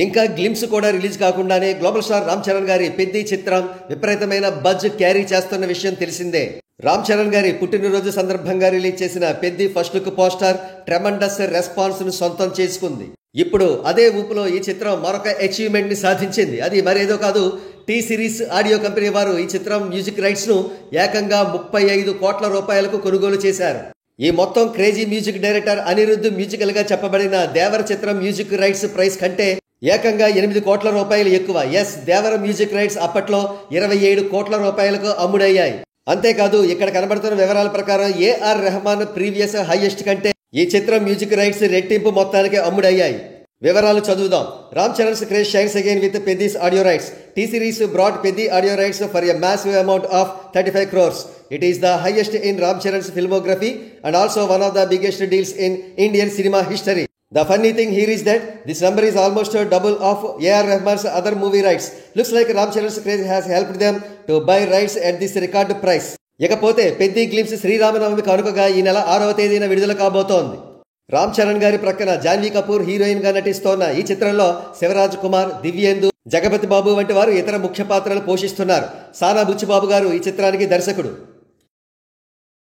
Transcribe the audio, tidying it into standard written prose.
ఇంకా గ్లిమ్స్ కూడా రిలీజ్ కాకుండానే గ్లోబల్ స్టార్ రామ్ చరణ్ గారి పెద్ది చిత్రం విపరీతమైన బజ్ క్యారీ చేస్తున్న విషయం తెలిసిందే. రామ్ చరణ్ గారి పుట్టినరోజు సందర్భంగా రిలీజ్ చేసిన Peddi first look poster tremendous response ను సొంతం చేసుకుంది. ఇప్పుడు అదే ఊపులో ఈ చిత్రం మరొక అచీవ్మెంట్ ని సాధించింది. అది మరేదో కాదు, టీ సిరీస్ ఆడియో కంపెనీ వారు ఈ చిత్రం మ్యూజిక్ రైట్స్ ను ఏకంగా 35 కోట్ల రూపాయలకు కొనుగోలు చేశారు. ఈ మొత్తం crazy music director Anirudh musical గా చెప్పబడిన దేవర చిత్రం మ్యూజిక్ రైట్స్ ప్రైస్ కంటే ఏకంగా 8 కోట్ల రూపాయలు ఎక్కువ. ఎస్, దేవర మ్యూజిక్ రైట్స్ అప్పట్లో 27 కోట్ల రూపాయలకు అమ్ముడయ్యాయి. అంతేకాదు, ఇక్కడ కనబడుతున్న వివరాల ప్రకారం ఏఆర్ రెహమాన్ ప్రీవియస్ హైయెస్ట్ కంటే ఈ చిత్రం మ్యూజిక్ రైట్స్ రెట్టింపు మొత్తానికి అమ్ముడయ్యాయి. వివరాలు చదువుదాం. Ram Charan's craze shines again with Peddi's audio rights. T series brought Peddi audio rights for a massive amount of 35 crores. It is the highest in Ram Charan's filmography and also one of the biggest deals in Indian cinema history. The funny thing here is that this number is almost double of A.R. Rahman's other movie rights. Looks like Ram Charan's craze has helped them to buy rights at this record price. ఇకపోతే Peddi glimpse Sri Rama Navami కానుకగా ఈ నెల 6వ తేదీన విడుదల కాబోతోంది. రామ్ చరణ్ గారి ప్రక్కన జాన్వీ కపూర్ హీరోయిన్ గా నటిస్తోన్న ఈ చిత్రంలో శివరాజ్ కుమార్, దివ్యేందు, జగపతి బాబు వంటి వారు ఇతర ముఖ్య పాత్రలు పోషిస్తున్నారు. సానా బుచ్చిబాబు గారు ఈ చిత్రానికి దర్శకుడు.